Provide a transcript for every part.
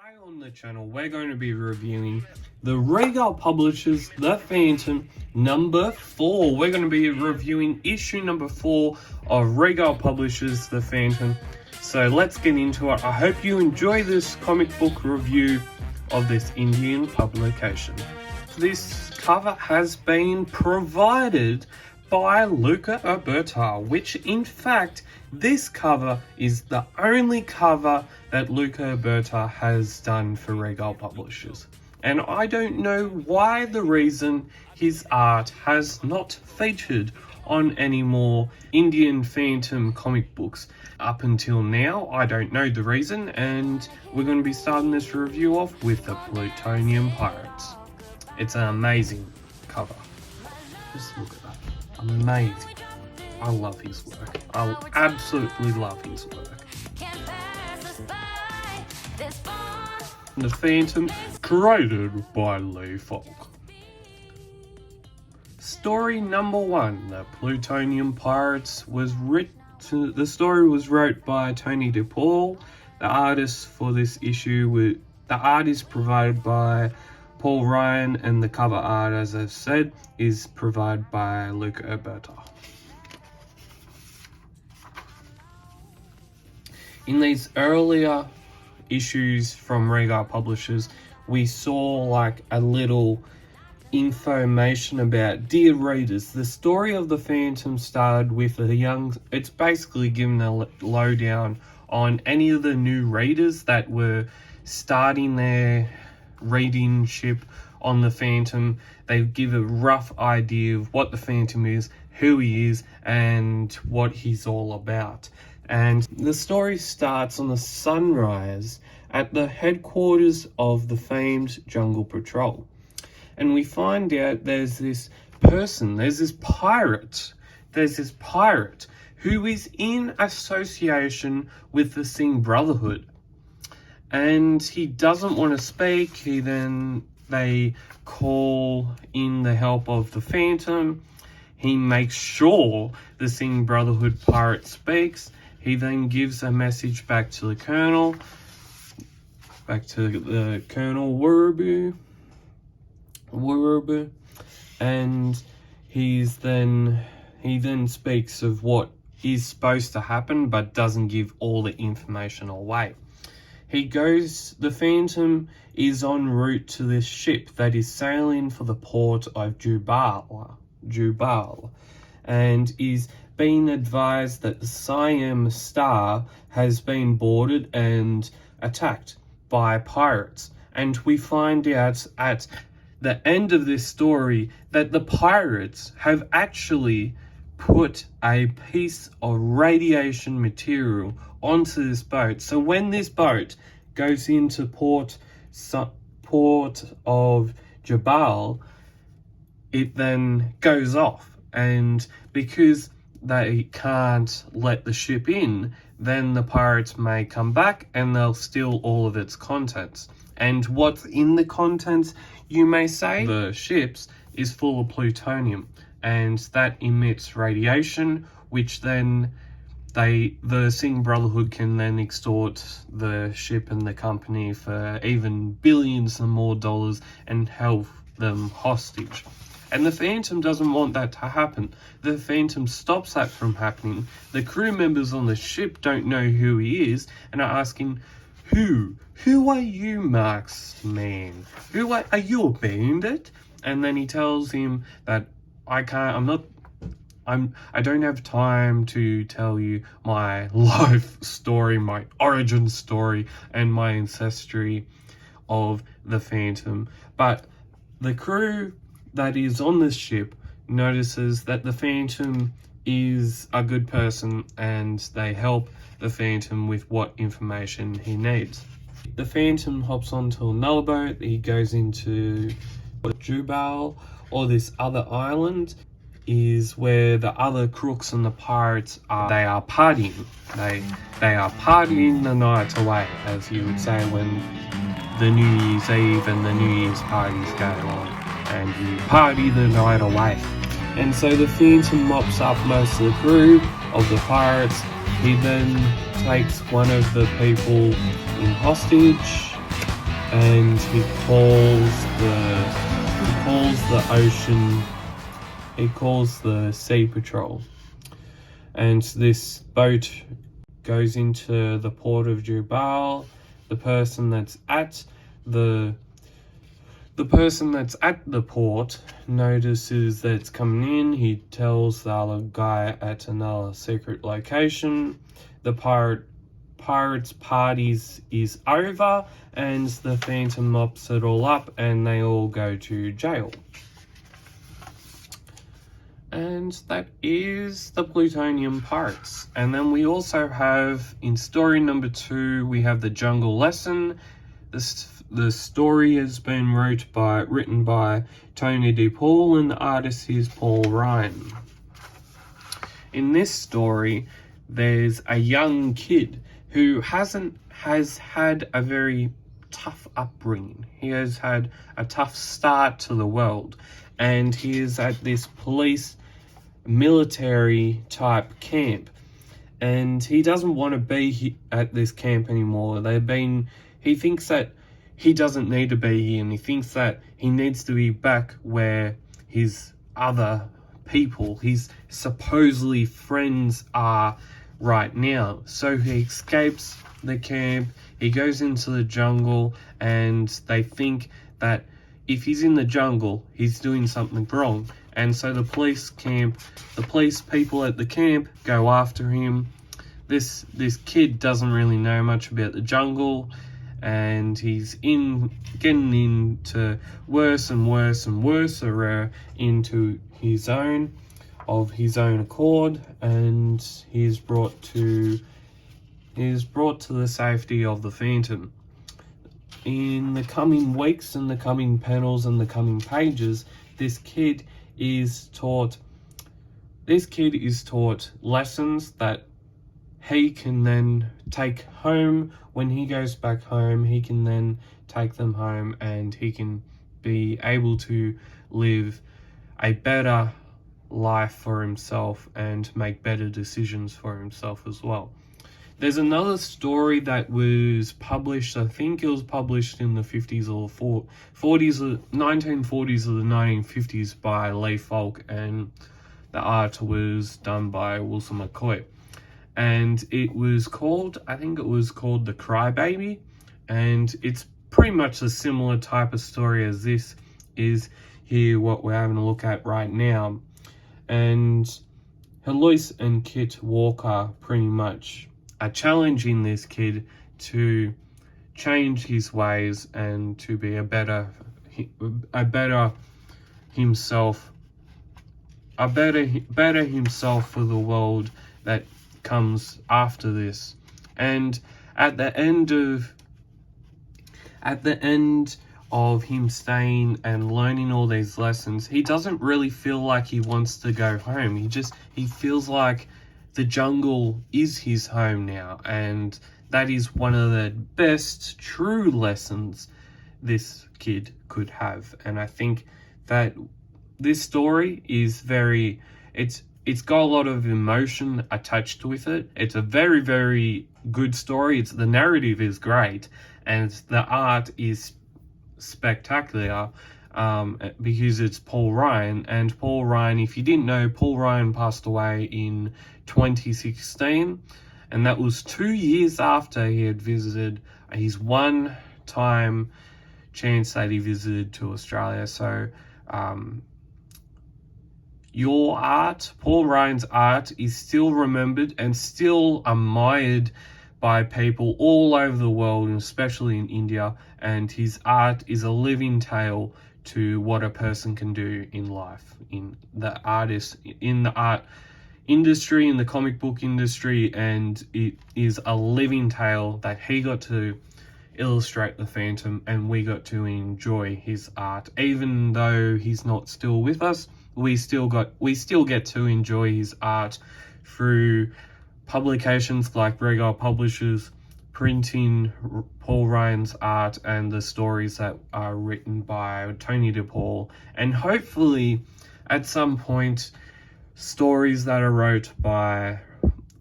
Today on the channel, we're going to be reviewing the Regal Publishers The Phantom number 4. We're going to be reviewing issue number 4 of Regal Publishers The Phantom. So let's get into it. I hope you enjoy this comic book review of this Indian publication. This cover has been provided by Luca Alberta, which in fact this cover is the only cover that Luca Alberta has done for Regal Publishers. And I don't know why the reason his art has not featured on any more Indian Phantom comic books up until now. I don't know the reason, and we're going to be starting this review off with the Plutonium Pirates. It's an amazing cover. Just look at that. Amazing. I love his work. I absolutely love his work. The Phantom, created by Lee Falk. Story number 1, The Plutonium Pirates, was written. The story was wrote by Tony DePaul. The artist for this issue the art is provided by Paul Ryan, and the cover art, as I've said, is provided by Luca Alberta. In these earlier issues from Regal Publishers, we saw like a little information about dear readers. The story of the Phantom started with it's basically given a lowdown on any of the new readers that were starting their reading ship on the Phantom. They give a rough idea of what the Phantom is, who he is, and what he's all about. And the story starts on the sunrise at the headquarters of the famed Jungle Patrol. And we find out there's this pirate who is in association with the Singh Brotherhood. And he doesn't want to speak. They call in the help of the Phantom. He makes sure the Singh Brotherhood pirate speaks. He then gives a message back to the Colonel, Wurubu, and he then speaks of what is supposed to happen, but doesn't give all the information away. The Phantom is en route to this ship that is sailing for the port of Jubal, and is being advised that the Siam Star has been boarded and attacked by pirates. And we find out at the end of this story that the pirates have actually put a piece of radiation material onto this boat. So when this boat goes into port of Jabal, it then goes off. And because they can't let the ship in, then the pirates may come back and they'll steal all of its contents. And what's in the contents, you may say? The ships is full of plutonium, and that emits radiation, which then the Singh Brotherhood can then extort the ship and the company for even billions and more dollars and held them hostage. And the Phantom doesn't want that to happen. The Phantom stops that from happening. The crew members on the ship don't know who he is and are asking, Who are you, marksman? Are you a bandit? And then he tells him that I don't have time to tell you my life story, my origin story, and my ancestry of the Phantom. But the crew that is on this ship notices that the Phantom is a good person, and they help the Phantom with what information he needs. The Phantom hops onto another boat. He goes into Jubal, or this other island, is where the other crooks and the pirates are. They are partying. They are partying the night away, as you would say when the New Year's Eve and the New Year's parties go on, and you party the night away. And so the Phantom mops up most of the crew of the pirates. He then takes one of the people in hostage and he calls the ocean, he calls the sea patrol, and this boat goes into the port of Jubal. The person that's at the port notices that it's coming in. He tells the other guy at another secret location. The pirates parties is over, and the Phantom mops it all up, and they all go to jail. And that is the Plutonium Pirates. And then we also have, in story number 2, we have the Jungle Lesson. The story has been written by Tony DePaul, and the artist is Paul Ryan. In this story, there's a young kid who has had a very tough upbringing. He has had a tough start to the world, and he is at this police military type camp, and he doesn't want to be at this camp anymore. He thinks that he doesn't need to be here, and he thinks that he needs to be back where his other people, his supposedly friends, are right now. So he escapes the camp, he goes into the jungle, and they think that if he's in the jungle, he's doing something wrong. And so the police people at the camp go after him. This kid doesn't really know much about the jungle, and he's getting into worse and worse into his own accord, and he's brought to the safety of the Phantom. In the coming weeks and the coming panels and the coming pages, this kid is taught lessons that he can then take home. When he goes back home, he can then take them home, and he can be able to live a better life for himself and make better decisions for himself as well. There's another story that was published, I think it was published in the 50s or 40s, 1940s or the 1950s by Lee Falk, and the art was done by Wilson McCoy. And it was called The Crybaby, and it's pretty much a similar type of story as this is here, what we're having a look at right now. And Heloise and Kit Walker pretty much are challenging this kid to change his ways and to be a better himself for the world that comes after this. And at the end of him staying and learning all these lessons, he doesn't really feel like he wants to go home. He feels like the jungle is his home now, and that is one of the best true lessons this kid could have. And I think that this story is it's got a lot of emotion attached with it. It's a very, very good story. The narrative is great, and the art is spectacular, because it's Paul Ryan. And Paul Ryan, if you didn't know, Paul Ryan passed away in 2016, and that was 2 years after he had visited his one time chance that he visited to Australia. So your art, Paul Ryan's art, is still remembered and still admired by people all over the world, and especially in India. And his art is a living tale to what a person can do in life, in the art industry, in the comic book industry. And it is a living tale that he got to illustrate the Phantom, and we got to enjoy his art. Even though he's not still with us, we still get to enjoy his art through publications like Regal Publishers printing Paul Ryan's art and the stories that are written by Tony DePaul, and hopefully at some point stories that are wrote by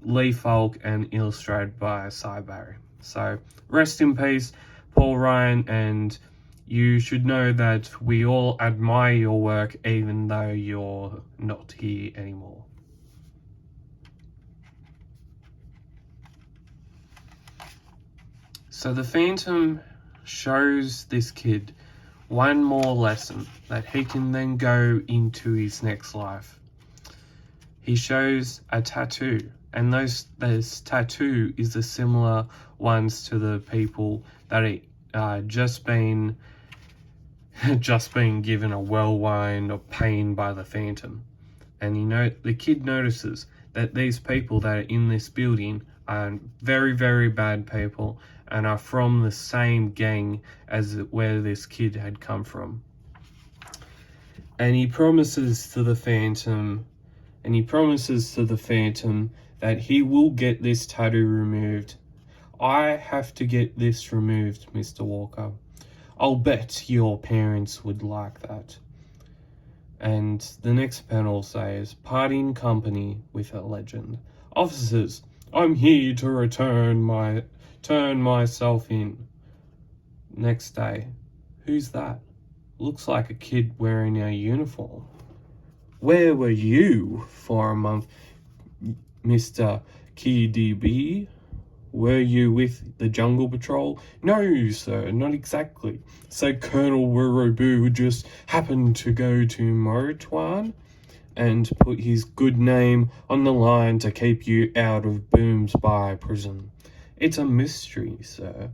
Lee Falk and illustrated by Cy Barry. So rest in peace, Paul Ryan, and you should know that we all admire your work even though you're not here anymore. So the Phantom shows this kid one more lesson that he can then go into his next life. He shows a tattoo, and this tattoo is a similar ones to the people that are just been given a whirlwind of pain by the Phantom. And the kid notices that these people that are in this building are very, very bad people and are from the same gang as where this kid had come from. And he promises to the Phantom that he will get this tattoo removed. I have to get this removed, Mr. Walker. I'll bet your parents would like that. And the next panel says, parting company with a legend. Officers, I'm here to turn myself in. Next day, who's that? Looks like a kid wearing a uniform. Where were you for a month, Mr. KDB? Were you with the Jungle Patrol? No, sir, not exactly. So Colonel Wurubu just happened to go to Moritwan and put his good name on the line to keep you out of Boomsby prison. It's a mystery, sir.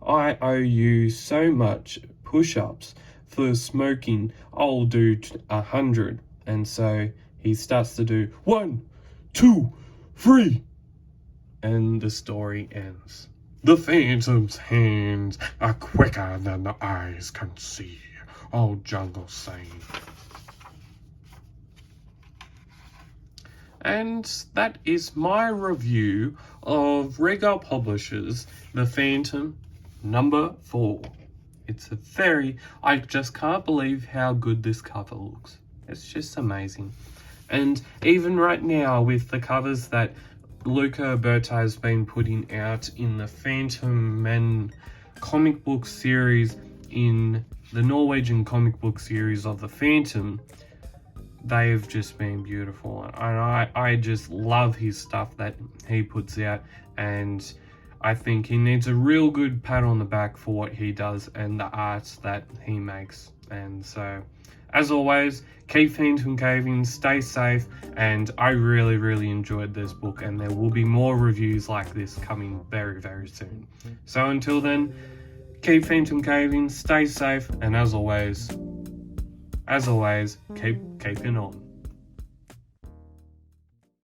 I owe you so much push-ups for smoking. I'll do 100. And so he starts to do 1, 2, 3. And the story ends. The Phantom's hands are quicker than the eyes can see. Old Jungle saying. And that is my review of Regal Publishers' The Phantom number 4. I just can't believe how good this cover looks. It's just amazing. And even right now with the covers that Luca Berta has been putting out in the Phantom Men comic book series, in the Norwegian comic book series of the Phantom, they've just been beautiful. And I just love his stuff that he puts out, and I think he needs a real good pat on the back for what he does and the arts that he makes. And so, as always, keep Phantom caving, stay safe, and I really, really enjoyed this book, and there will be more reviews like this coming very, very soon. So until then, keep Phantom caving, stay safe, and as always, keep keeping on.